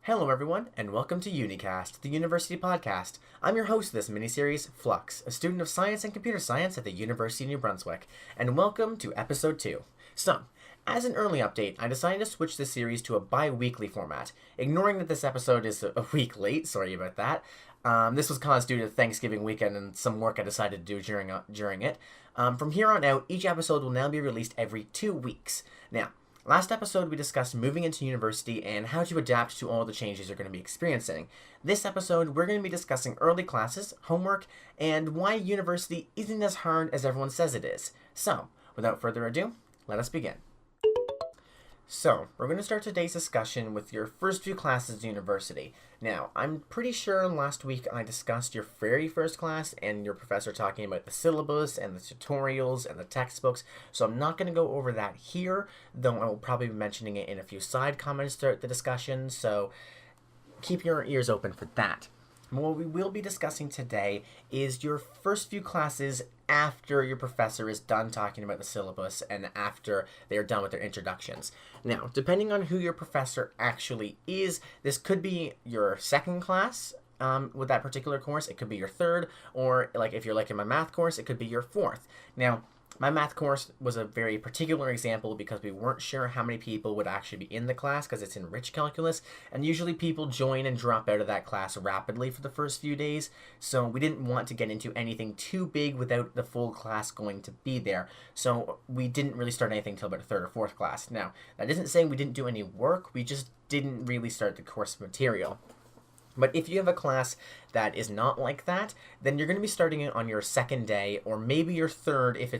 Hello everyone, and welcome to Unicast, the University Podcast. I'm your host of this miniseries, Flux, a student of science and computer science at the University of New Brunswick, and welcome to Episode 2. So, as an early update, I decided to switch this series to a bi-weekly format, ignoring that this episode is a week late, sorry about that. This was caused due to Thanksgiving weekend and some work I decided to do during it. From here on out, each episode will now be released every 2 weeks. Now, last episode, we discussed moving into university and how to adapt to all the changes you're going to be experiencing. This episode, we're going to be discussing early classes, homework, and why university isn't as hard as everyone says it is. So, without further ado, let us begin. So, we're going to start today's discussion with your first few classes at university. Now, I'm pretty sure last week I discussed your very first class and your professor talking about the syllabus and the tutorials and the textbooks, so I'm not going to go over that here, though I will probably be mentioning it in a few side comments throughout the discussion, so keep your ears open for that. What we will be discussing today is your first few classes after your professor is done talking about the syllabus and after they are done with their introductions. Now, depending on who your professor actually is, this could be your second class with that particular course. It could be your third, or like if you're like in my math course, it could be your fourth. Now, my math course was a very particular example because we weren't sure how many people would actually be in the class because it's in rich calculus, and usually people join and drop out of that class rapidly for the first few days, so we didn't want to get into anything too big without the full class going to be there, so we didn't really start anything until about the third or fourth class. Now, that isn't saying we didn't do any work, we just didn't really start the course material. But if you have a class that is not like that, then you're going to be starting it on your second day, or maybe your third if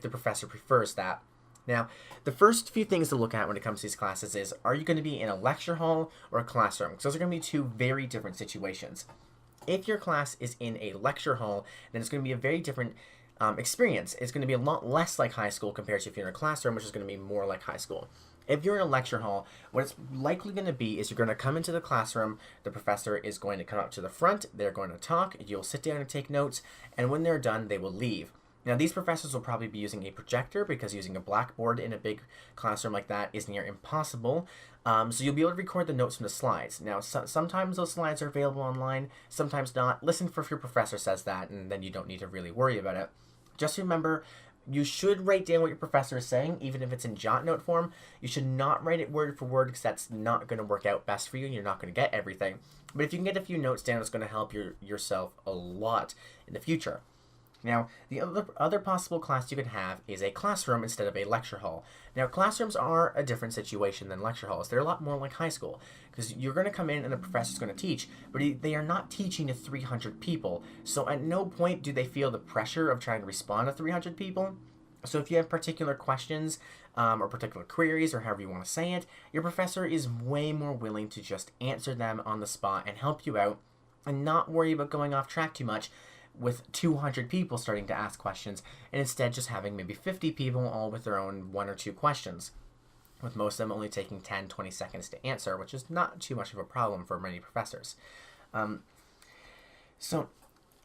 the professor prefers that. Now, the first few things to look at when it comes to these classes is, are you going to be in a lecture hall or a classroom? Because those are going to be two very different situations. If your class is in a lecture hall, then it's going to be a very different experience. It's going to be a lot less like high school compared to if you're in a classroom, which is going to be more like high school. If you're in a lecture hall, what it's likely going to be is you're going to come into the classroom, the professor is going to come up to the front, they're going to talk, you'll sit down and take notes, and when they're done, they will leave. Now, these professors will probably be using a projector because using a blackboard in a big classroom like that is near impossible, so you'll be able to record the notes from the slides. Now, sometimes those slides are available online, sometimes not. Listen for if your professor says that, and then you don't need to really worry about it. Just remember, you should write down what your professor is saying, even if it's in jot note form. You should not write it word for word because that's not going to work out best for you and you're not going to get everything. But if you can get a few notes down, it's going to help yourself a lot in the future. Now, the other possible class you could have is a classroom instead of a lecture hall. Now, classrooms are a different situation than lecture halls. They're a lot more like high school because you're going to come in and the professor's going to teach, but they are not teaching to 300 people. So at no point do they feel the pressure of trying to respond to 300 people. So if you have particular questions or particular queries or however you want to say it, your professor is way more willing to just answer them on the spot and help you out and not worry about going off track too much with 200 people starting to ask questions, and instead just having maybe 50 people all with their own one or two questions, with most of them only taking 10-20 seconds to answer, which is not too much of a problem for many professors. So,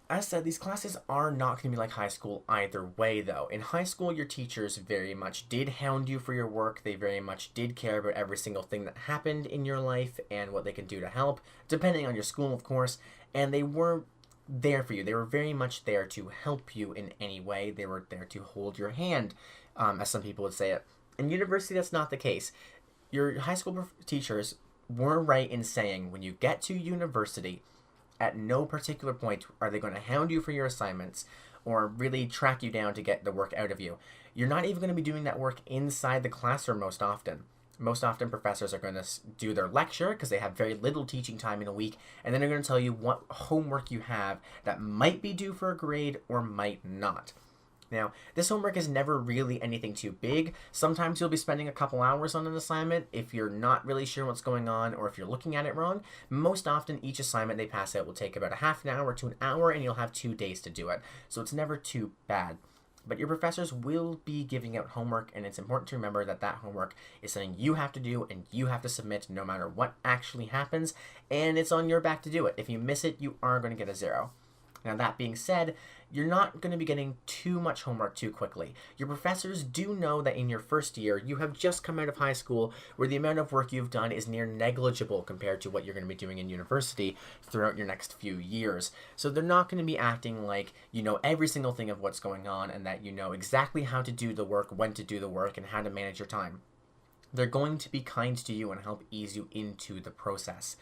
as said, these classes are not going to be like high school either way, though. In high school, your teachers very much did hound you for your work. They very much did care about every single thing that happened in your life and what they can do to help, depending on your school, of course, and they were there for you. They were very much there to help you in any way. They were there to hold your hand, as some people would say it. In university, that's not the case. Your high school teachers were right in saying when you get to university, at no particular point are they going to hound you for your assignments or really track you down to get the work out of you. You're not even going to be doing that work inside the classroom most often. Most often, professors are going to do their lecture because they have very little teaching time in a week, and then they're going to tell you what homework you have that might be due for a grade or might not. Now, this homework is never really anything too big. Sometimes you'll be spending a couple hours on an assignment if you're not really sure what's going on or if you're looking at it wrong. Most often, each assignment they pass out will take about a half an hour to an hour, and you'll have 2 days to do it. So it's never too bad. But your professors will be giving out homework, and it's important to remember that that homework is something you have to do and you have to submit no matter what actually happens, and it's on your back to do it. If you miss it, you are going to get a 0. Now, that being said, you're not going to be getting too much homework too quickly. Your professors do know that in your first year, you have just come out of high school where the amount of work you've done is near negligible compared to what you're going to be doing in university throughout your next few years. So they're not going to be acting like you know every single thing of what's going on and that you know exactly how to do the work, when to do the work, and how to manage your time. They're going to be kind to you and help ease you into the process.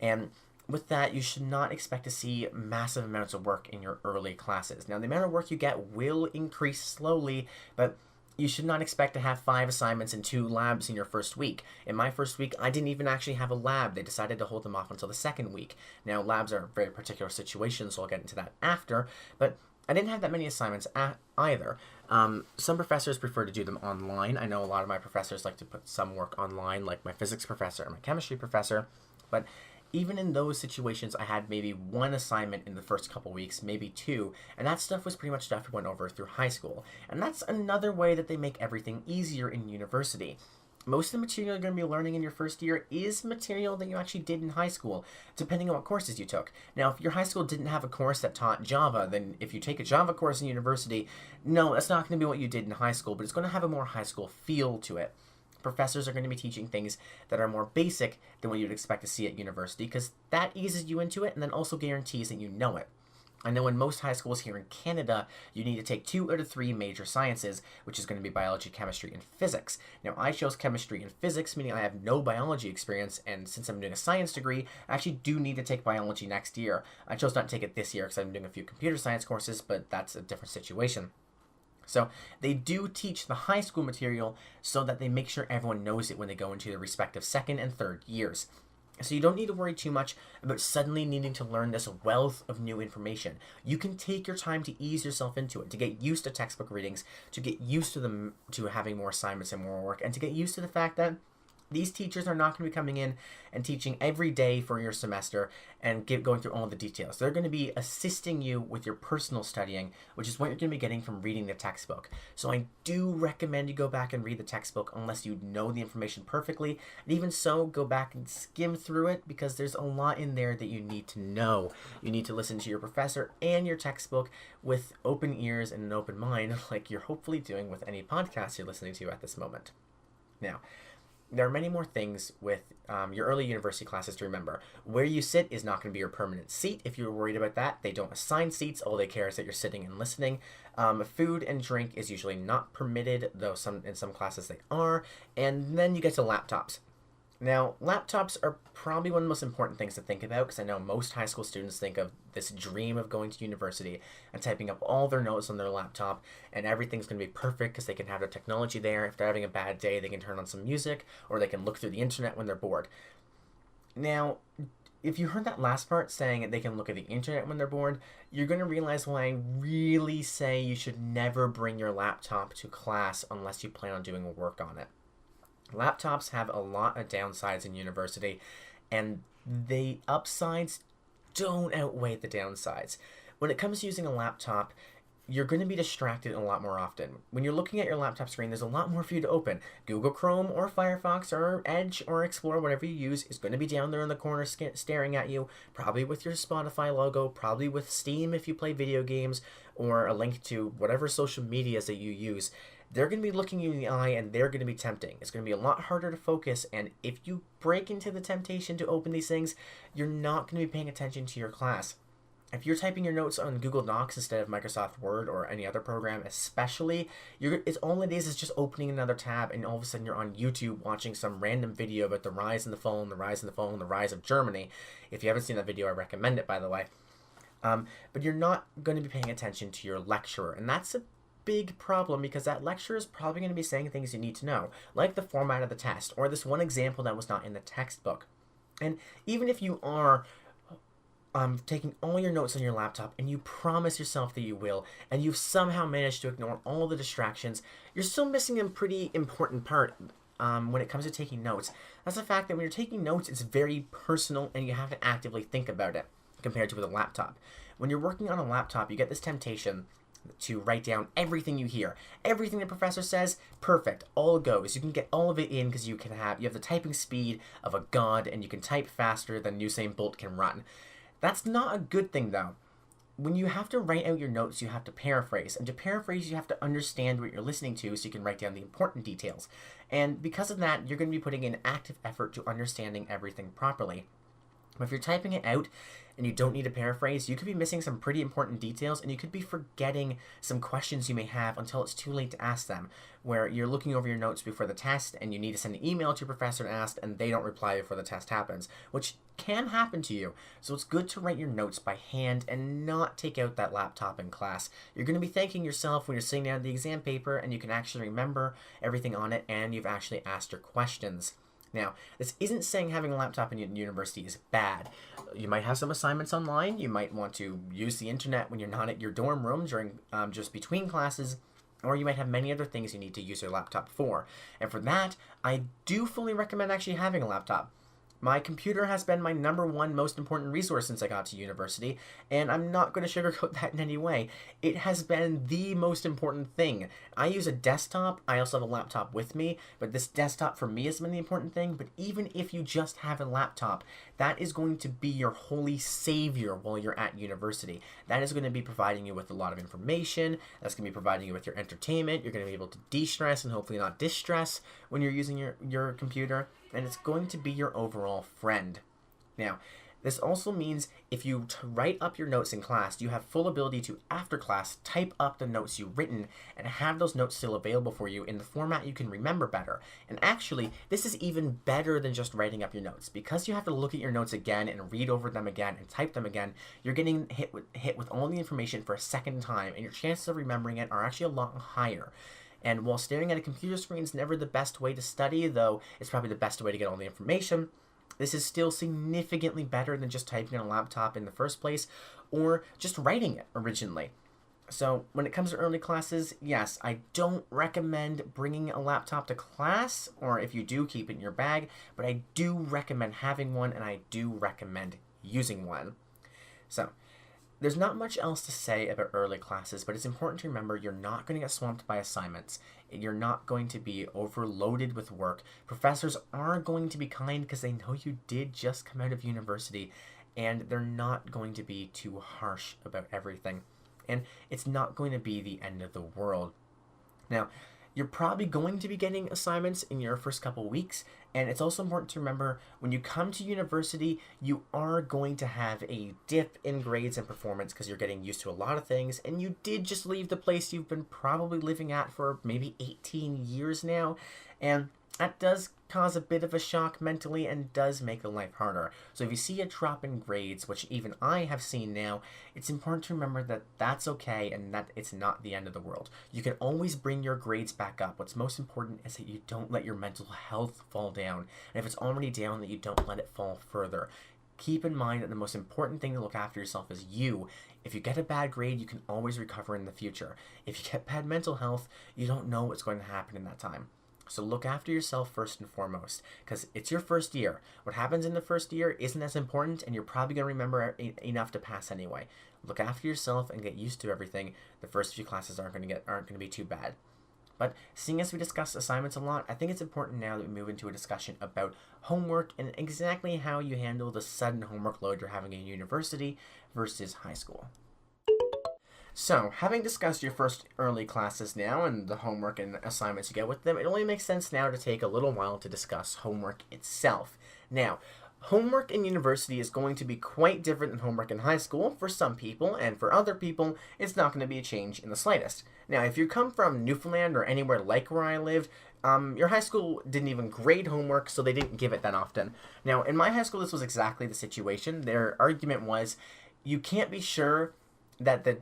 And with that, you should not expect to see massive amounts of work in your early classes. Now, the amount of work you get will increase slowly, but you should not expect to have 5 assignments and 2 labs in your first week. In my first week, I didn't even actually have a lab. They decided to hold them off until the second week. Now, labs are a very particular situation, so I'll get into that after, but I didn't have that many assignments either. Some professors prefer to do them online. I know a lot of my professors like to put some work online, like my physics professor and my chemistry professor, but even in those situations, I had maybe 1 assignment in the first couple weeks, maybe 2, and that stuff was pretty much stuff we went over through high school. And that's another way that they make everything easier in university. Most of the material you're going to be learning in your first year is material that you actually did in high school, depending on what courses you took. Now, if your high school didn't have a course that taught Java, then if you take a Java course in university, no, that's not going to be what you did in high school, but it's going to have a more high school feel to it. Professors are going to be teaching things that are more basic than what you'd expect to see at university because that eases you into it and then also guarantees that you know it. I know in most high schools here in Canada, you need to take 2 out of 3 major sciences, which is going to be biology, chemistry, and physics. Now, I chose chemistry and physics, meaning I have no biology experience, and since I'm doing a science degree, I actually do need to take biology next year. I chose not to take it this year because I'm doing a few computer science courses, but that's a different situation. So they do teach the high school material so that they make sure everyone knows it when they go into their respective second and third years. So you don't need to worry too much about suddenly needing to learn this wealth of new information. You can take your time to ease yourself into it, to get used to textbook readings, to get used to having more assignments and more work, and to get used to the fact that these teachers are not going to be coming in and teaching every day for your semester and going through all the details. They're going to be assisting you with your personal studying, which is what you're going to be getting from reading the textbook. So I do recommend you go back and read the textbook unless you know the information perfectly. And even so, go back and skim through it because there's a lot in there that you need to know. You need to listen to your professor and your textbook with open ears and an open mind, like you're hopefully doing with any podcast you're listening to at this moment. Now, there are many more things with your early university classes to remember. Where you sit is not going to be your permanent seat. If you're worried about that, they don't assign seats. All they care is that you're sitting and listening. Food and drink is usually not permitted, though in some classes they are. And then you get to laptops. Now, laptops are probably one of the most important things to think about because I know most high school students think of this dream of going to university and typing up all their notes on their laptop and everything's going to be perfect because they can have their technology there. If they're having a bad day, they can turn on some music or they can look through the internet when they're bored. Now, if you heard that last part saying that they can look at the internet when they're bored, you're going to realize why I really say you should never bring your laptop to class unless you plan on doing work on it. Laptops have a lot of downsides in university, and the upsides don't outweigh the downsides. When it comes to using a laptop, you're going to be distracted a lot more often. When you're looking at your laptop screen, there's a lot more for you to open. Google Chrome or Firefox or Edge or Explorer, whatever you use, is going to be down there in the corner staring at you, probably with your Spotify logo, probably with Steam if you play video games, or a link to whatever social medias that you use. They're going to be looking you in the eye and they're going to be tempting. It's going to be a lot harder to focus, and if you break into the temptation to open these things, you're not going to be paying attention to your class. If you're typing your notes on Google Docs instead of Microsoft Word or any other program especially, it's all it is just opening another tab and all of a sudden you're on YouTube watching some random video about the rise in the phone, the rise in the phone, the rise of Germany. If you haven't seen that video, I recommend it, by the way. But you're not going to be paying attention to your lecturer, and that's a big problem because that lecturer is probably going to be saying things you need to know, like the format of the test or this one example that was not in the textbook. And even if you are taking all your notes on your laptop and you promise yourself that you will, and you've somehow managed to ignore all the distractions, you're still missing a pretty important part when it comes to taking notes. That's the fact that when you're taking notes, it's very personal and you have to actively think about it compared to with a laptop. When you're working on a laptop, you get this temptation to write down everything you hear. Everything the professor says, perfect, all goes. You can get all of it in because you have the typing speed of a god and you can type faster than Usain Bolt can run. That's not a good thing though. when you have to write out your notes, you have to paraphrase. And to paraphrase, you have to understand what you're listening to so you can write down the important details. And because of that, you're going to be putting in active effort to understanding everything properly. But if you're typing it out and you don't need to paraphrase, you could be missing some pretty important details, and you could be forgetting some questions you may have until it's too late to ask them, where you're looking over your notes before the test and you need to send an email to your professor and ask, and they don't reply before the test happens, which can happen to you. So it's good to write your notes by hand and not take out that laptop in class. You're going to be thanking yourself when you're sitting down at the exam paper and you can actually remember everything on it and you've actually asked your questions. Now, this isn't saying having a laptop in university is bad. You might have some assignments online. You might want to use the internet when you're not at your dorm room during just between classes, or you might have many other things you need to use your laptop for. And for that, I do fully recommend actually having a laptop. My computer has been my number one most important resource since I got to university, and I'm not going to sugarcoat that in any way. It has been the most important thing. I use a desktop. I also have a laptop with me, but this desktop for me has been the important thing. But even if you just have a laptop, that is going to be your holy savior while you're at university. That is going to be providing you with a lot of information. That's going to be providing you with your entertainment. You're going to be able to de-stress and hopefully not distress when you're using your computer. And it's going to be your overall friend. Now, this also means if you write up your notes in class, you have full ability to, after class, type up the notes you've written and have those notes still available for you in the format you can remember better. And actually, this is even better than just writing up your notes. Because you have to look at your notes again and read over them again and type them again, you're getting hit with all the information for a second time, and your chances of remembering it are actually a lot higher. And while staring at a computer screen is never the best way to study, though it's probably the best way to get all the information, this is still significantly better than just typing on a laptop in the first place or just writing it originally. So when it comes to early classes, yes, I don't recommend bringing a laptop to class, or if you do, keep it in your bag, but I do recommend having one, and I do recommend using one. So there's not much else to say about early classes, but it's important to remember you're not going to get swamped by assignments. You're not going to be overloaded with work. Professors are going to be kind because they know you did just come out of university, and they're not going to be too harsh about everything. And it's not going to be the end of the world. Now, you're probably going to be getting assignments in your first couple weeks, and it's also important to remember when you come to university, you are going to have a dip in grades and performance because you're getting used to a lot of things, and you did just leave the place you've been probably living at for maybe 18 years now, and that does cause a bit of a shock mentally and does make the life harder. So if you see a drop in grades, which even I have seen now, it's important to remember that that's okay and that it's not the end of the world. You can always bring your grades back up. What's most important is that you don't let your mental health fall down. And if it's already down, that you don't let it fall further. Keep in mind that the most important thing to look after yourself is you. If you get a bad grade, you can always recover in the future. If you get bad mental health, you don't know what's going to happen in that time. So look after yourself first and foremost, because it's your first year. What happens in the first year isn't as important, and you're probably going to remember enough to pass anyway. Look after yourself and get used to everything. The first few classes aren't going to be too bad. But seeing as we discuss assignments a lot, I think it's important now that we move into a discussion about homework and exactly how you handle the sudden homework load you're having in university versus high school. So, having discussed your first early classes now and the homework and assignments you get with them, it only makes sense now to take a little while to discuss homework itself. Now, homework in university is going to be quite different than homework in high school for some people, and for other people, it's not going to be a change in the slightest. Now, if you come from Newfoundland or anywhere like where I lived, your high school didn't even grade homework, so they didn't give it that often. Now, in my high school, this was exactly the situation. Their argument was, you can't be sure that the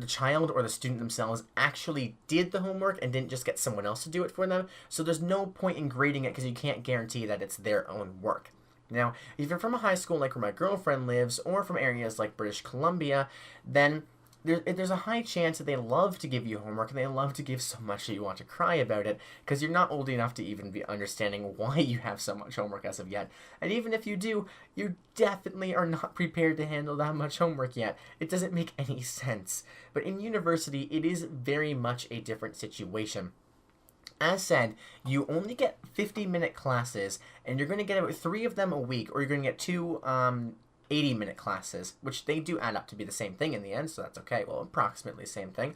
child or the student themselves actually did the homework and didn't just get someone else to do it for them. So there's no point in grading it because you can't guarantee that it's their own work. Now, if you're from a high school like where my girlfriend lives or from areas like British Columbia, then there's a high chance that they love to give you homework and they love to give so much that you want to cry about it because you're not old enough to even be understanding why you have so much homework as of yet. And even if you do, you definitely are not prepared to handle that much homework yet. It doesn't make any sense. But in university, it is very much a different situation. As said, you only get 50-minute classes, and you're going to get about 3 of them a week, or you're going to get 2 80-minute classes, which they do add up to be the same thing in the end, so that's okay. Well, approximately the same thing.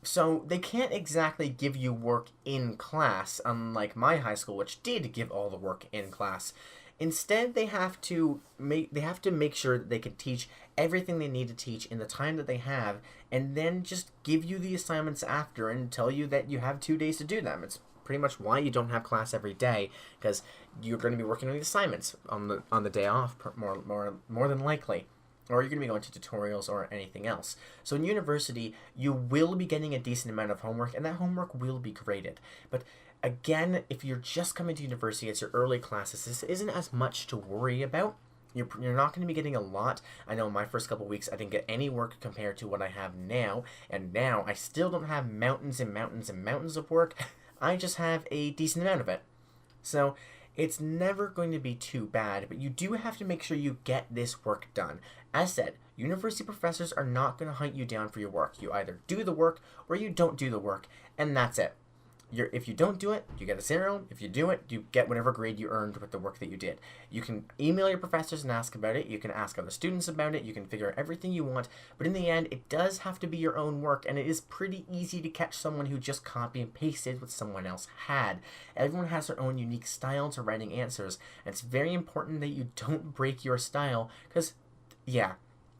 So they can't exactly give you work in class, unlike my high school, which did give all the work in class. Instead, they have to make sure that they can teach everything they need to teach in the time that they have, and then just give you the assignments after and tell you that you have 2 days to do them. It's pretty much why you don't have class every day, because you're going to be working on the assignments on the day off more than likely. Or you're going to be going to tutorials or anything else. So in university, you will be getting a decent amount of homework, and that homework will be graded. But again, if you're just coming to university, it's your early classes, this isn't as much to worry about. You're not going to be getting a lot. I know in my first couple weeks, I didn't get any work compared to what I have now. And now, I still don't have mountains and mountains and mountains of work. I just have a decent amount of it. So it's never going to be too bad, but you do have to make sure you get this work done. As said, university professors are not going to hunt you down for your work. You either do the work or you don't do the work, and that's it. If you don't do it, you get a 0. If you do it, you get whatever grade you earned with the work that you did. You can email your professors and ask about it. You can ask other students about it. You can figure out everything you want. But in the end, it does have to be your own work, and it is pretty easy to catch someone who just copy and pasted what someone else had. Everyone has their own unique style to writing answers, and it's very important that you don't break your style, because, yeah,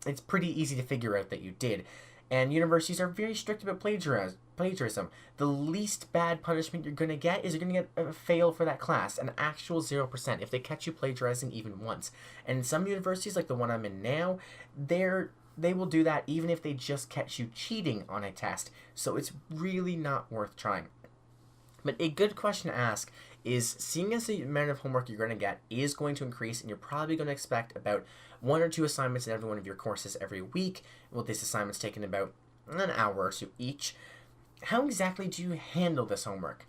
it's pretty easy to figure out that you did. And universities are very strict about plagiarism. The least bad punishment you're going to get is you're going to get a fail for that class, an actual 0%, if they catch you plagiarizing even once. And in some universities, like the one I'm in now, they will do that even if they just catch you cheating on a test. So it's really not worth trying. But a good question to ask is, seeing as the amount of homework you're going to get is going to increase, and you're probably going to expect about 1 or 2 assignments in every one of your courses every week, with these assignments taking about an hour or 2 each, how exactly do you handle this homework?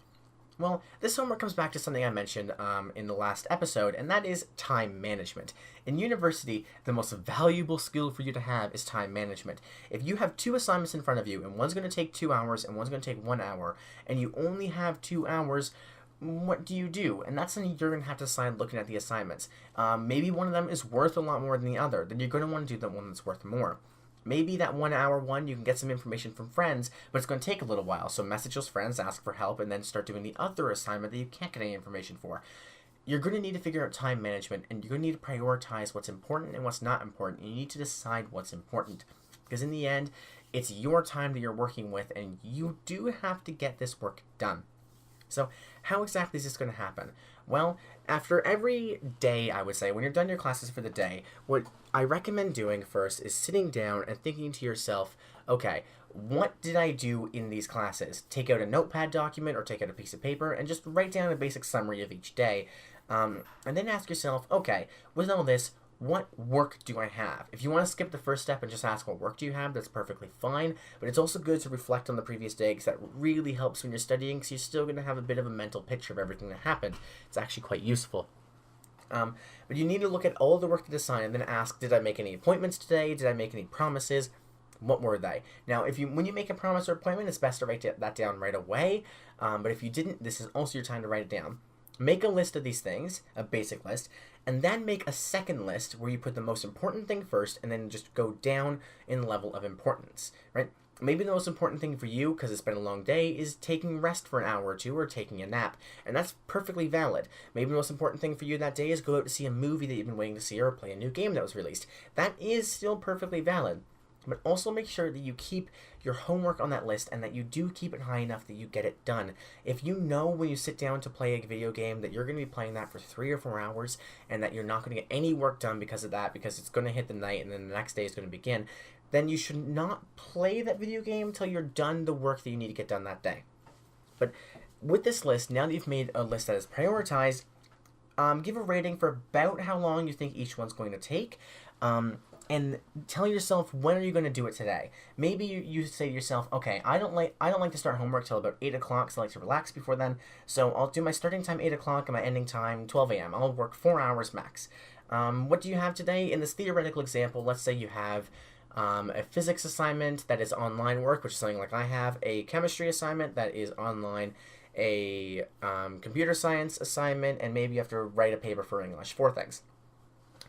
Well, this homework comes back to something I mentioned in the last episode, and that is time management. In university, the most valuable skill for you to have is time management. If you have 2 assignments in front of you, and one's going to take 2 hours and one's going to take 1 hour, and you only have 2 hours, what do you do? And that's something you're going to have to decide looking at the assignments. Maybe one of them is worth a lot more than the other. Then you're going to want to do the one that's worth more. Maybe that 1 hour one, you can get some information from friends, but it's going to take a little while. So message those friends, ask for help, and then start doing the other assignment that you can't get any information for. You're going to need to figure out time management, and you're going to need to prioritize what's important and what's not important. You need to decide what's important, because in the end, it's your time that you're working with, and you do have to get this work done. So how exactly is this going to happen? Well, after every day, I would say, when you're done your classes for the day, what I recommend doing first is sitting down and thinking to yourself, okay, what did I do in these classes? Take out a notepad document or take out a piece of paper and just write down a basic summary of each day. And then ask yourself, okay, with all this, what work do I have? If you want to skip the first step and just ask what work do you have, that's perfectly fine. But it's also good to reflect on the previous day, because that really helps when you're studying, because you're still going to have a bit of a mental picture of everything that happened. It's actually quite useful. But you need to look at all the work that is assigned and then ask, did I make any appointments today? Did I make any promises? What were they? Now, when you make a promise or appointment, it's best to write that down right away. But if you didn't, this is also your time to write it down. Make a list of these things, a basic list, and then make a second list where you put the most important thing first and then just go down in level of importance, right? Maybe the most important thing for you, because it's been a long day, is taking rest for an hour or 2 or taking a nap, and that's perfectly valid. Maybe the most important thing for you that day is go out to see a movie that you've been waiting to see or play a new game that was released. That is still perfectly valid. But also make sure that you keep your homework on that list and that you do keep it high enough that you get it done. If you know when you sit down to play a video game that you're going to be playing that for 3 or 4 hours and that you're not going to get any work done because of that, because it's going to hit the night and then the next day is going to begin, then you should not play that video game until you're done the work that you need to get done that day. But with this list, now that you've made a list that is prioritized, give a rating for about how long you think each one's going to take. And tell yourself, when are you going to do it today? Maybe you say to yourself, okay, I don't like to start homework till about 8 o'clock, so I like to relax before then. So I'll do my starting time 8 o'clock and my ending time 12 a.m. I'll work 4 hours max. What do you have today? In this theoretical example, let's say you have a physics assignment that is online work, which is something like I have, a chemistry assignment that is online, a computer science assignment, and maybe you have to write a paper for English. 4 things.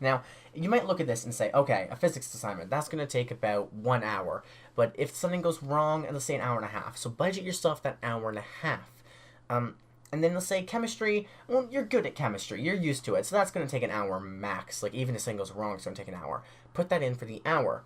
Now, you might look at this and say, okay, a physics assignment, that's going to take about 1 hour. But if something goes wrong, let's say an hour and a half. So budget yourself that hour and a half. And then let's say chemistry, well, you're good at chemistry. You're used to it. So that's going to take an hour max. Like, even if something goes wrong, it's going to take an hour. Put that in for the hour.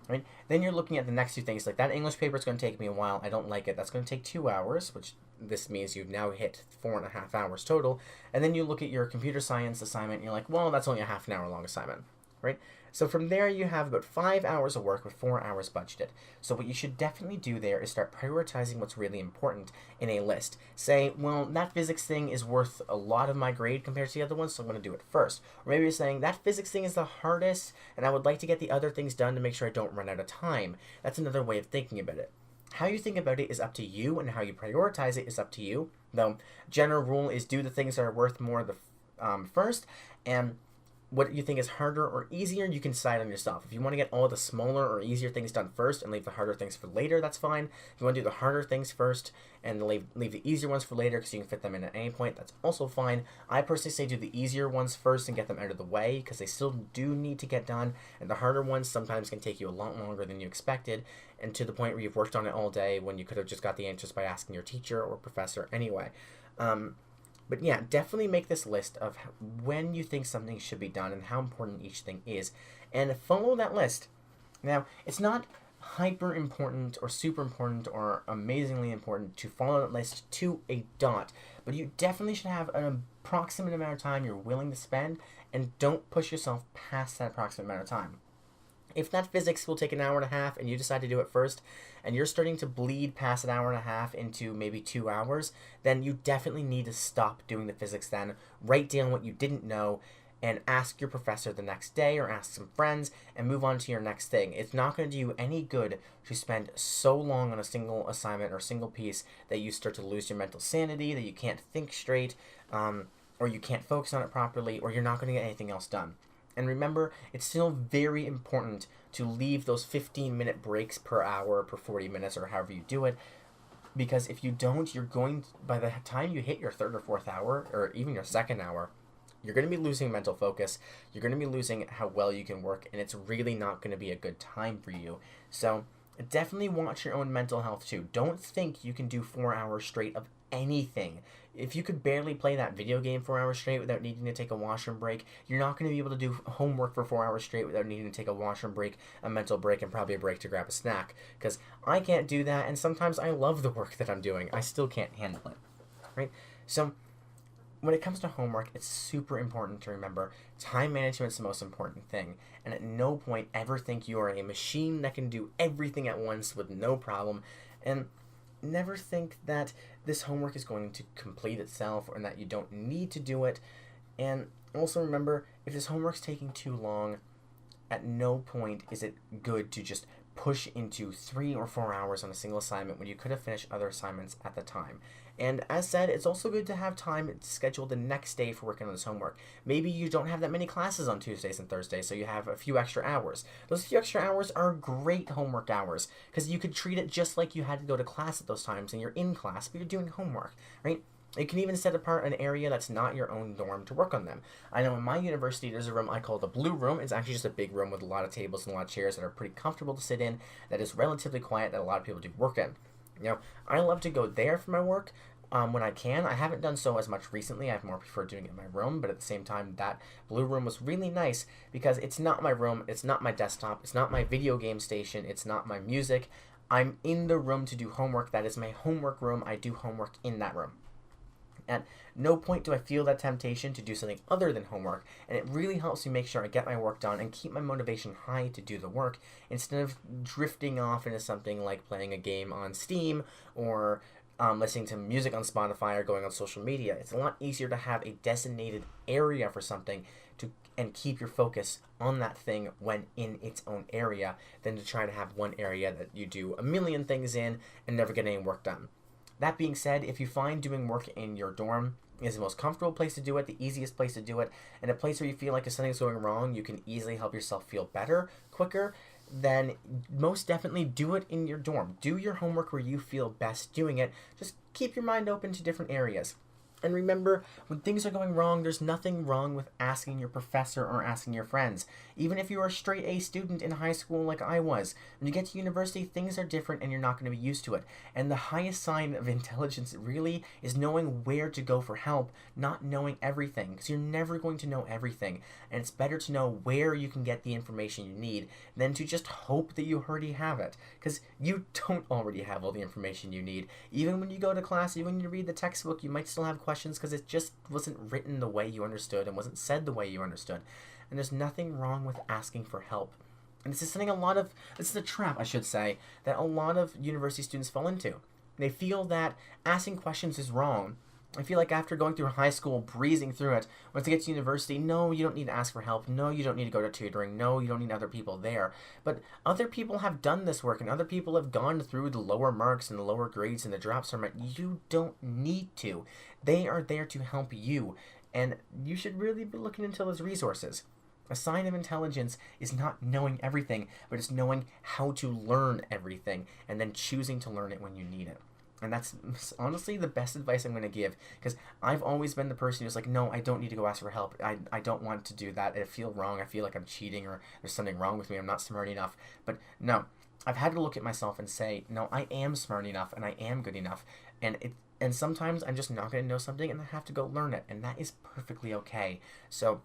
Right? Then you're looking at the next two things. Like, that English paper is going to take me a while. I don't like it. That's going to take 2 hours, which this means you've now hit 4.5 hours total. And then you look at your computer science assignment, and you're like, well, that's only a half an hour long assignment. Right? So from there, you have about 5 hours of work with 4 hours budgeted. So what you should definitely do there is start prioritizing what's really important in a list. Say, well, that physics thing is worth a lot of my grade compared to the other ones, so I'm going to do it first. Or maybe you're saying, that physics thing is the hardest, and I would like to get the other things done to make sure I don't run out of time. That's another way of thinking about it. How you think about it is up to you, and how you prioritize it is up to you. Though, general rule is do the things that are worth more first, and what you think is harder or easier, you can decide on yourself. If you want to get all the smaller or easier things done first and leave the harder things for later, that's fine. If you want to do the harder things first and leave the easier ones for later because you can fit them in at any point, that's also fine. I personally say do the easier ones first and get them out of the way because they still do need to get done, and the harder ones sometimes can take you a lot longer than you expected, and to the point where you've worked on it all day when you could have just got the answers by asking your teacher or professor anyway. But yeah, definitely make this list of when you think something should be done and how important each thing is, and follow that list. Now, it's not hyper important or super important or amazingly important to follow that list to a dot, but you definitely should have an approximate amount of time you're willing to spend, and don't push yourself past that approximate amount of time. If that physics will take an hour and a half and you decide to do it first, and you're starting to bleed past an hour and a half into maybe 2 hours, then you definitely need to stop doing the physics then. Write down what you didn't know and ask your professor the next day or ask some friends and move on to your next thing. It's not going to do you any good to spend so long on a single assignment or single piece that you start to lose your mental sanity, that you can't think straight, or you can't focus on it properly, or you're not going to get anything else done. And remember, it's still very important to leave those 15-minute breaks per hour, per 40 minutes, or however you do it. Because if you don't, by the time you hit your third or fourth hour, or even your second hour, you're going to be losing mental focus. You're going to be losing how well you can work, and it's really not going to be a good time for you. So definitely watch your own mental health too. Don't think you can do 4 hours straight of anything. If you could barely play that video game 4 hours straight without needing to take a washroom break, you're not going to be able to do homework for 4 hours straight without needing to take a washroom break, a mental break, and probably a break to grab a snack. Because I can't do that, and sometimes I love the work that I'm doing. I still can't handle it. Right? So when it comes to homework, it's super important to remember time management is the most important thing. And at no point ever think you are a machine that can do everything at once with no problem. And never think that this homework is going to complete itself or that you don't need to do it. And also remember, if this homework's taking too long, at no point is it good to just push into 3 or 4 hours on a single assignment when you could have finished other assignments at the time. And as said, it's also good to have time scheduled the next day for working on this homework. Maybe you don't have that many classes on Tuesdays and Thursdays, so you have a few extra hours. Those few extra hours are great homework hours, because you could treat it just like you had to go to class at those times, and you're in class, but you're doing homework, right? You can even set apart an area that's not your own dorm to work on them. I know in my university there's a room I call the blue room. It's actually just a big room with a lot of tables and a lot of chairs that are pretty comfortable to sit in, that is relatively quiet, that a lot of people do work in. You know, I love to go there for my work when I can. I haven't done so as much recently. I've more preferred doing it in my room, but at the same time, that blue room was really nice because it's not my room, it's not my desktop, it's not my video game station, it's not my music. I'm in the room to do homework. That is my homework room. I do homework in that room. At no point do I feel that temptation to do something other than homework, and it really helps me make sure I get my work done and keep my motivation high to do the work instead of drifting off into something like playing a game on Steam or listening to music on Spotify or going on social media. It's a lot easier to have a designated area for something and keep your focus on that thing when in its own area than to try to have one area that you do a million things in and never get any work done. That being said, if you find doing work in your dorm is the most comfortable place to do it, the easiest place to do it, and a place where you feel like if something's going wrong, you can easily help yourself feel better, quicker, then most definitely do it in your dorm. Do your homework where you feel best doing it. Just keep your mind open to different areas. And remember, when things are going wrong, there's nothing wrong with asking your professor or asking your friends. Even if you are a straight A student in high school like I was, when you get to university, things are different and you're not going to be used to it. And the highest sign of intelligence really is knowing where to go for help, not knowing everything, because you're never going to know everything. And it's better to know where you can get the information you need than to just hope that you already have it, because you don't already have all the information you need. Even when you go to class, even when you read the textbook, you might still have questions because it just wasn't written the way you understood and wasn't said the way you understood. And there's nothing wrong with asking for help. And this is something this is a trap, I should say, that a lot of university students fall into. They feel that asking questions is wrong. I feel like after going through high school, breezing through it, once you get to university, no, you don't need to ask for help. No, you don't need to go to tutoring. No, you don't need other people there. But other people have done this work, and other people have gone through the lower marks and the lower grades and the drops from it. You don't need to. They are there to help you, and you should really be looking into those resources. A sign of intelligence is not knowing everything, but it's knowing how to learn everything, and then choosing to learn it when you need it. And that's honestly the best advice I'm going to give, because I've always been the person who's like, no, I don't need to go ask for help. I don't want to do that. I feel wrong. I feel like I'm cheating or there's something wrong with me. I'm not smart enough. But no, I've had to look at myself and say, no, I am smart enough and I am good enough. And sometimes I'm just not going to know something and I have to go learn it. And that is perfectly okay. So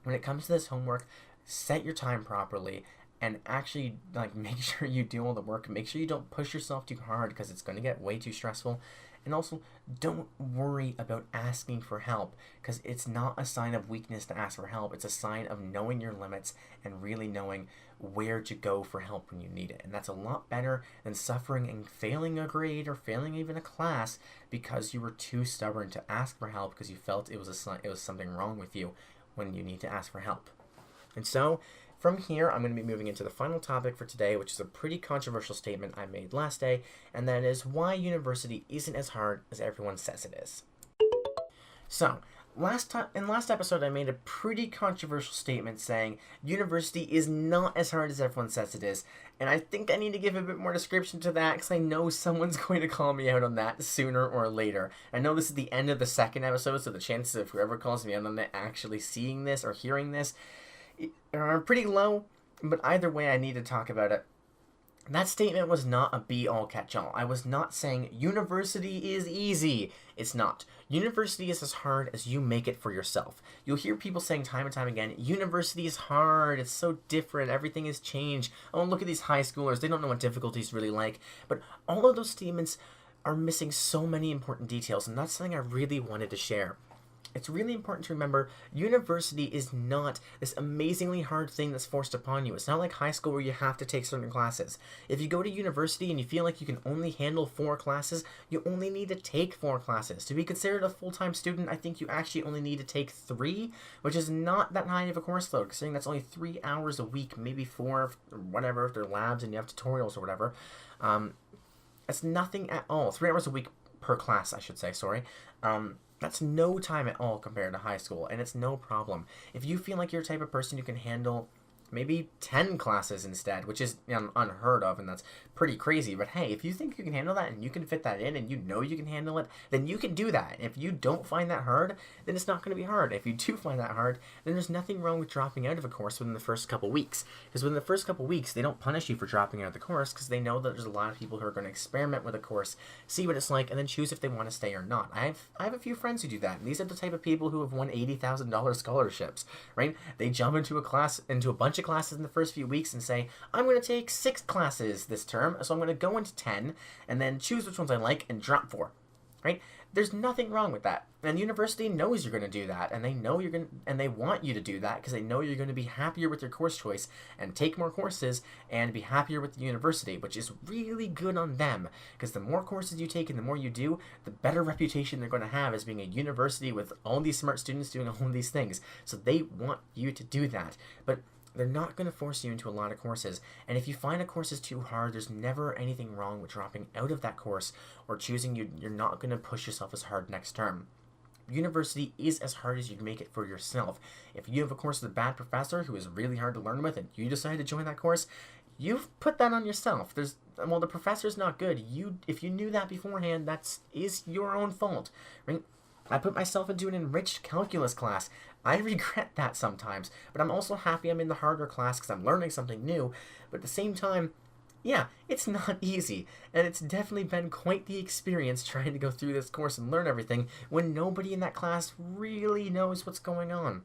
when it comes to this homework, set your time properly and actually make sure you do all the work. Make sure you don't push yourself too hard because it's going to get way too stressful. And also, don't worry about asking for help, because it's not a sign of weakness to ask for help. It's a sign of knowing your limits and really knowing where to go for help when you need it. And that's a lot better than suffering and failing a grade or failing even a class because you were too stubborn to ask for help because you felt it was something wrong with you when you need to ask for help. And so, from here, I'm going to be moving into the final topic for today, which is a pretty controversial statement I made last day, and that is why university isn't as hard as everyone says it is. So, in last episode, I made a pretty controversial statement saying university is not as hard as everyone says it is, and I think I need to give a bit more description to that because I know someone's going to call me out on that sooner or later. I know this is the end of the second episode, so the chances of whoever calls me out on it actually seeing this or hearing this are pretty low, but either way I need to talk about it. That statement was not a be-all catch-all. I was not saying university is easy. It's not. University is as hard as you make it for yourself. You'll hear people saying time and time again, university is hard, it's so different, everything has changed. Oh, look at these high schoolers, they don't know what difficulty is really like. But all of those statements are missing so many important details, and that's something I really wanted to share. It's really important to remember university is not this amazingly hard thing that's forced upon you. It's not like high school where you have to take certain classes. If you go to university and you feel like you can only handle 4 classes, you only need to take 4 classes. To be considered a full-time student, I think you actually only need to take 3, which is not that high of a course load, considering that's only 3 hours a week, maybe 4 or whatever if they're labs and you have tutorials or whatever. That's nothing at all. 3 hours a week per class, I should say, sorry. That's no time at all compared to high school, and it's no problem. If you feel like you're the type of person who can handle maybe 10 classes instead, which is unheard of, and that's pretty crazy. But hey, if you think you can handle that and you can fit that in and you know you can handle it, then you can do that. If you don't find that hard, then it's not going to be hard. If you do find that hard, then there's nothing wrong with dropping out of a course within the first couple weeks. Because within the first couple weeks, they don't punish you for dropping out of the course because they know that there's a lot of people who are going to experiment with a course, see what it's like, and then choose if they want to stay or not. I have a few friends who do that, and these are the type of people who have won $80,000 scholarships, right? They jump into a bunch of classes in the first few weeks and say, I'm going to take 6 classes this term, so I'm going to go into 10 and then choose which ones I like and drop 4, right? There's nothing wrong with that. And university knows you're going to do that, and they want you to do that because they know you're going to be happier with your course choice and take more courses and be happier with the university, which is really good on them because the more courses you take and the more you do, the better reputation they're going to have as being a university with all these smart students doing all these things. So they want you to do that. But they're not going to force you into a lot of courses, and if you find a course is too hard, there's never anything wrong with dropping out of that course or choosing you're not going to push yourself as hard next term. University is as hard as you make it for yourself. If you have a course with a bad professor who is really hard to learn with and you decide to join that course, you've put that on yourself. The professor's not good. If you knew that beforehand, is your own fault, right? I put myself into an enriched calculus class. I regret that sometimes, but I'm also happy I'm in the harder class because I'm learning something new. But at the same time, yeah, it's not easy, and it's definitely been quite the experience trying to go through this course and learn everything when nobody in that class really knows what's going on,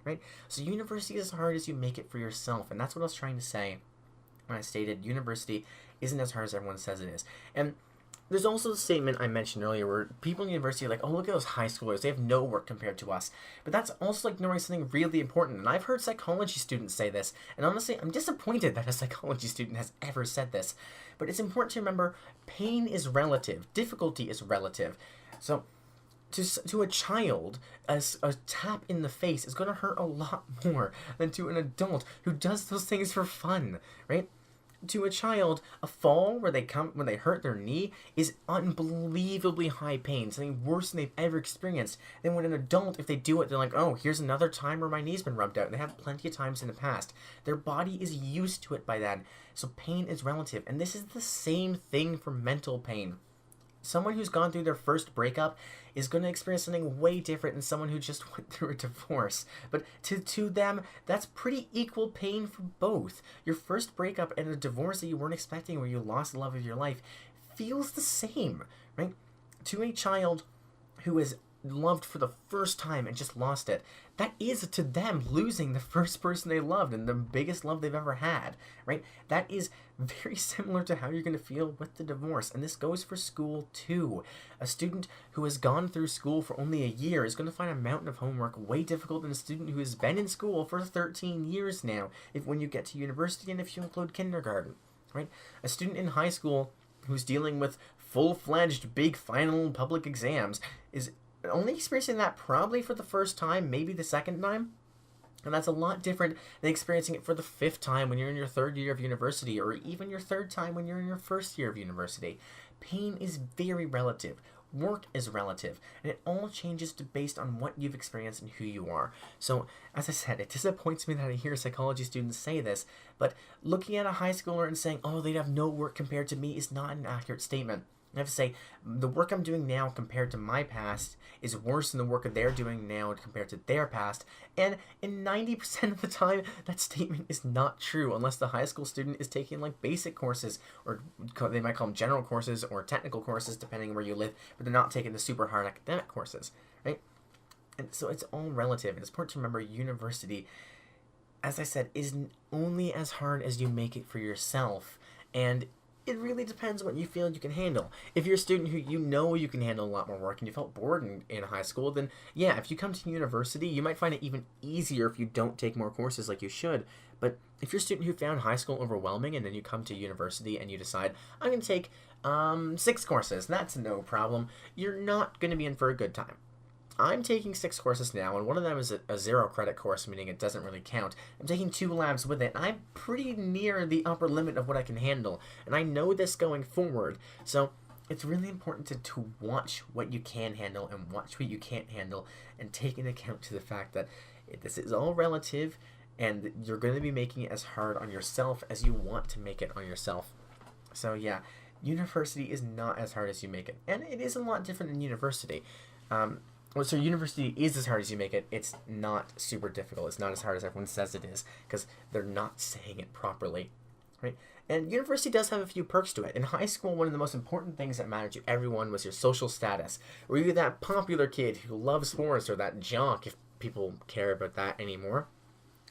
right? So university is as hard as you make it for yourself, and that's what I was trying to say when I stated university isn't as hard as everyone says it is. And there's also the statement I mentioned earlier where people in university are like, oh, look at those high schoolers. They have no work compared to us. But that's also ignoring something really important. And I've heard psychology students say this. And honestly, I'm disappointed that a psychology student has ever said this. But it's important to remember pain is relative. Difficulty is relative. So to a child, a tap in the face is going to hurt a lot more than to an adult who does those things for fun, right? To a child, a fall when they hurt their knee is unbelievably high pain, something worse than they've ever experienced. Then when an adult, if they do it, they're like, oh, here's another time where my knee's been rubbed out, and they have plenty of times in the past. Their body is used to it by then. So pain is relative, and this is the same thing for mental pain. Someone who's gone through their first breakup is going to experience something way different than someone who just went through a divorce. But to them, that's pretty equal pain for both. Your first breakup and a divorce that you weren't expecting where you lost the love of your life feels the same, right? To a child who is loved for the first time and just lost it, that is to them losing the first person they loved and the biggest love they've ever had, right? That is very similar to how you're going to feel with the divorce, and this goes for school too. A student who has gone through school for only a year is going to find a mountain of homework way difficult than a student who has been in school for 13 years now, when you get to university and if you include kindergarten, right? A student in high school who's dealing with full-fledged big final public exams is only experiencing that probably for the first time, maybe the second time. And that's a lot different than experiencing it for the fifth time when you're in your third year of university, or even your third time when you're in your first year of university. Pain is very relative. Work is relative. And it all changes based on what you've experienced and who you are. So, as I said, it disappoints me that I hear psychology students say this, but looking at a high schooler and saying, oh, they'd have no work compared to me is not an accurate statement. I have to say, the work I'm doing now compared to my past is worse than the work they're doing now compared to their past. And in 90% of the time, that statement is not true unless the high school student is taking like basic courses, or they might call them general courses or technical courses depending on where you live, but they're not taking the super hard academic courses, right? And so it's all relative. And it's important to remember university, as I said, is only as hard as you make it for yourself. And it really depends what you feel you can handle. If you're a student who you know you can handle a lot more work and you felt bored in high school, then yeah, if you come to university, you might find it even easier if you don't take more courses like you should. But if you're a student who found high school overwhelming and then you come to university and you decide, I'm going to take 6 courses, that's no problem, you're not going to be in for a good time. I'm taking 6 courses now, and one of them is a 0 credit course, meaning it doesn't really count. I'm taking 2 labs with it, and I'm pretty near the upper limit of what I can handle, and I know this going forward. So it's really important to watch what you can handle and watch what you can't handle, and take into account to the fact that this is all relative, and you're going to be making it as hard on yourself as you want to make it on yourself. So yeah, university is not as hard as you make it, and it is a lot different than university. So university is as hard as you make it. It's not super difficult. It's not as hard as everyone says it is, because they're not saying it properly, right? And university does have a few perks to it. In high school, one of the most important things that mattered to everyone was your social status. Were you that popular kid who loves sports, or that jock, if people care about that anymore?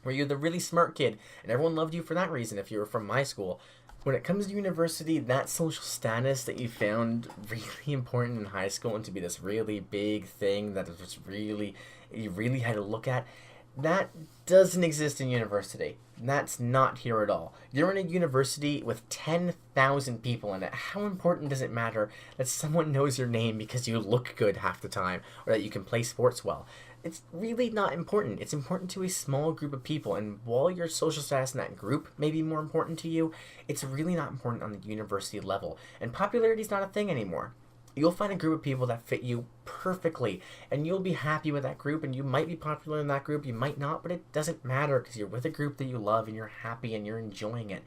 Were you the really smart kid, and everyone loved you for that reason if you were from my school? When it comes to university, that social status that you found really important in high school and to be this really big thing that was really, you really had to look at, that doesn't exist in university. That's not here at all. You're in a university with 10,000 people in it. How important does it matter that someone knows your name because you look good half the time, or that you can play sports well? It's really not important. It's important to a small group of people, and while your social status in that group may be more important to you, it's really not important on the university level. And popularity is not a thing anymore. You'll find a group of people that fit you perfectly, and you'll be happy with that group, and you might be popular in that group, you might not, but it doesn't matter because you're with a group that you love and you're happy and you're enjoying it.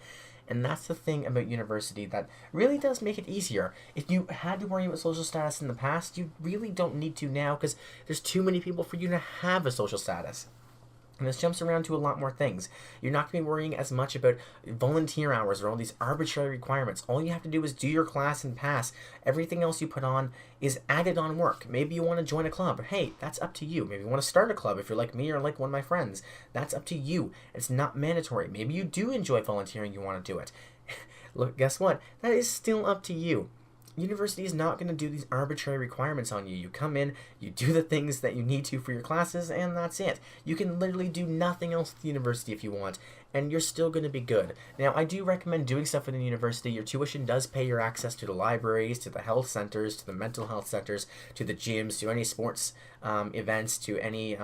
And that's the thing about university that really does make it easier. If you had to worry about social status in the past, you really don't need to now, because there's too many people for you to have a social status. And this jumps around to a lot more things. You're not going to be worrying as much about volunteer hours or all these arbitrary requirements. All you have to do is do your class and pass. Everything else you put on is added on work. Maybe you want to join a club. Hey, that's up to you. Maybe you want to start a club if you're like me or like one of my friends. That's up to you. It's not mandatory. Maybe you do enjoy volunteering. You want to do it. Look, guess what? That is still up to you. University is not going to do these arbitrary requirements on you. You come in, you do the things that you need to for your classes, and that's it. You can literally do nothing else at the university if you want, and you're still going to be good. Now, I do recommend doing stuff within the university. Your tuition does pay your access to the libraries, to the health centers, to the mental health centers, to the gyms, to any sports events, to any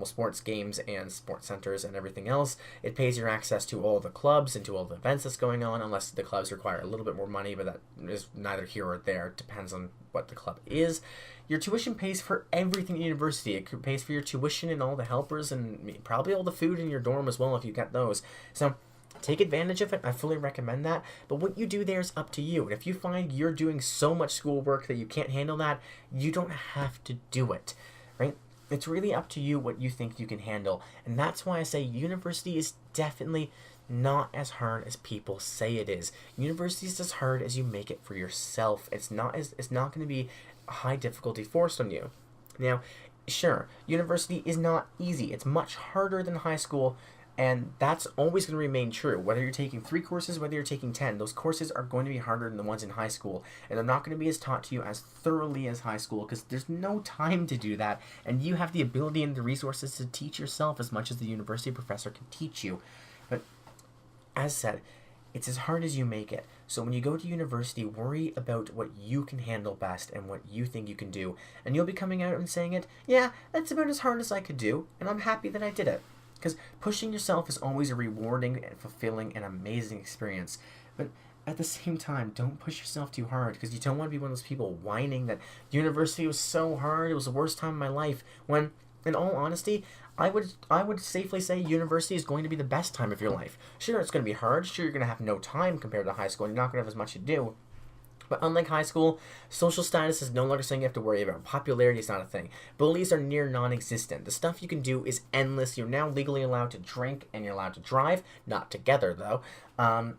sports games and sports centers and everything else. It pays your access to all the clubs and to all the events that's going on, unless the clubs require a little bit more money, but that is neither here or there. It depends on what the club is. Your tuition pays for everything at university. It pays for your tuition and all the helpers and probably all the food in your dorm as well if you get those. So take advantage of it. I fully recommend that. But what you do there is up to you. And if you find you're doing so much schoolwork that you can't handle that, you don't have to do it, right? It's really up to you what you think you can handle. And that's why I say university is definitely not as hard as people say it is. University is as hard as you make it for yourself. It's not going to be a high difficulty forced on you. Now, sure, university is not easy. It's much harder than high school, and that's always going to remain true. Whether you're taking 3 courses, whether you're taking 10, those courses are going to be harder than the ones in high school. And they're not going to be as taught to you as thoroughly as high school, because there's no time to do that. And you have the ability and the resources to teach yourself as much as the university professor can teach you. But as said, it's as hard as you make it. So when you go to university, worry about what you can handle best and what you think you can do. And you'll be coming out and saying it, yeah, that's about as hard as I could do, and I'm happy that I did it. Because pushing yourself is always a rewarding and fulfilling and amazing experience. But at the same time, don't push yourself too hard, because you don't want to be one of those people whining that university was so hard, it was the worst time of my life, when, in all honesty, I would safely say university is going to be the best time of your life. Sure, it's going to be hard. Sure, you're going to have no time compared to high school, and you're not going to have as much to do. But unlike high school, social status is no longer something you have to worry about. Popularity is not a thing. Bullies are near non-existent. The stuff you can do is endless. You're now legally allowed to drink, and you're allowed to drive. Not together, though. And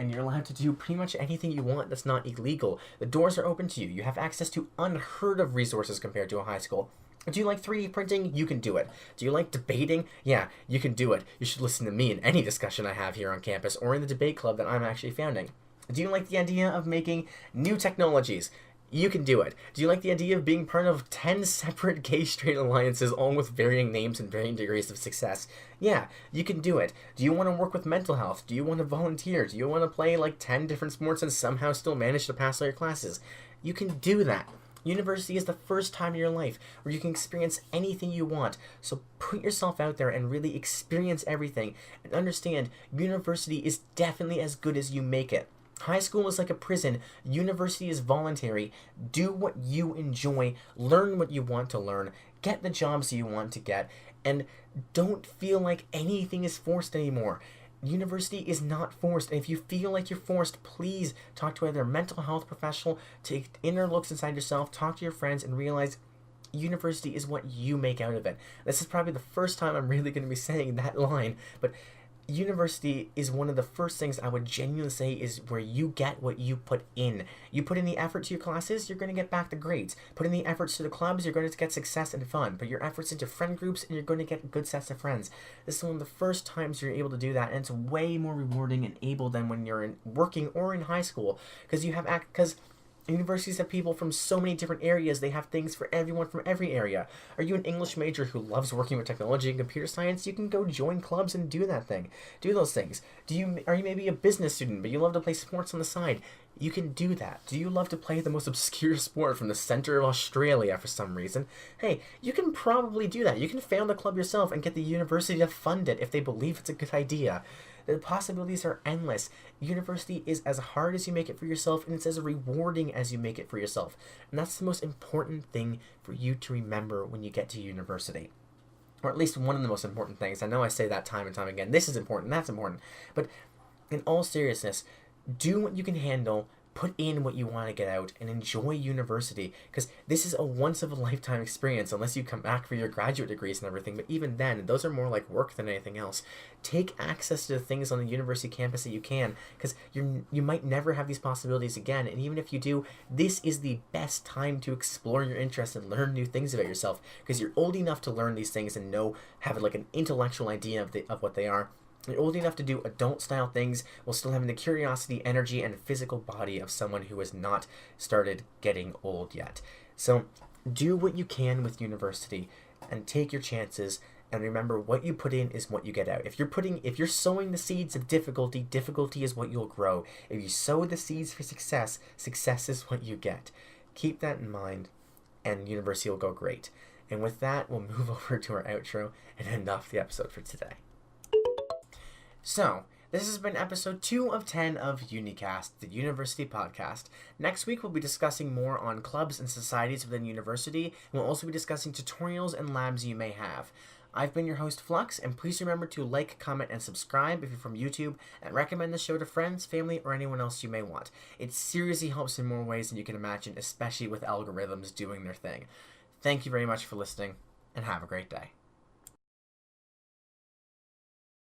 you're allowed to do pretty much anything you want that's not illegal. The doors are open to you. You have access to unheard of resources compared to a high school. Do you like 3D printing? You can do it. Do you like debating? Yeah, you can do it. You should listen to me in any discussion I have here on campus or in the debate club that I'm actually founding. Do you like the idea of making new technologies? You can do it. Do you like the idea of being part of 10 separate gay straight alliances, all with varying names and varying degrees of success? Yeah, you can do it. Do you want to work with mental health? Do you want to volunteer? Do you want to play like 10 different sports and somehow still manage to pass all your classes? You can do that. University is the first time in your life where you can experience anything you want. So put yourself out there and really experience everything, and understand university is definitely as good as you make it. High school is like a prison. University is voluntary. Do what you enjoy. Learn what you want to learn. Get the jobs you want to get. And don't feel like anything is forced anymore. University is not forced. And if you feel like you're forced, please talk to either a mental health professional, take inner looks inside yourself, talk to your friends, and realize university is what you make out of it. This is probably the first time I'm really going to be saying that line, but university is one of the first things I would genuinely say is where you get what you put in. You put in the effort to your classes, you're going to get back the grades. Put in the efforts to the clubs, you're going to get success and fun. Put your efforts into friend groups, and you're going to get good sets of friends. This is one of the first times you're able to do that, and it's way more rewarding and able than when you're working or in high school, because universities have people from so many different areas. They have things for everyone from every area. Are you an English major who loves working with technology and computer science? You can go join clubs and do that thing. Do those things. Are you maybe a business student, but you love to play sports on the side? You can do that. Do you love to play the most obscure sport from the center of Australia for some reason? Hey, you can probably do that. You can found the club yourself and get the university to fund it if they believe it's a good idea. The possibilities are endless. University is as hard as you make it for yourself, and it's as rewarding as you make it for yourself. And that's the most important thing for you to remember when you get to university. Or at least one of the most important things. I know I say that time and time again. This is important, that's important. But in all seriousness, do what you can handle, put in what you want to get out, and enjoy university, because this is a once-of-a-lifetime experience unless you come back for your graduate degrees and everything. But even then, those are more like work than anything else. Take access to the things on the university campus that you can, because you might never have these possibilities again, and even if you do, this is the best time to explore your interests and learn new things about yourself, because you're old enough to learn these things and have like an intellectual idea of what they are. You're old enough to do adult-style things while still having the curiosity, energy, and physical body of someone who has not started getting old yet. So do what you can with university and take your chances, and remember, what you put in is what you get out. If you're sowing the seeds of difficulty, difficulty is what you'll grow. If you sow the seeds for success, success is what you get. Keep that in mind, and university will go great. And with that, we'll move over to our outro and end off the episode for today. So, this has been episode 2 of 10 of Unicast, the University Podcast. Next week, we'll be discussing more on clubs and societies within university, and we'll also be discussing tutorials and labs you may have. I've been your host, Flux, and please remember to like, comment, and subscribe if you're from YouTube, and recommend the show to friends, family, or anyone else you may want. It seriously helps in more ways than you can imagine, especially with algorithms doing their thing. Thank you very much for listening, and have a great day.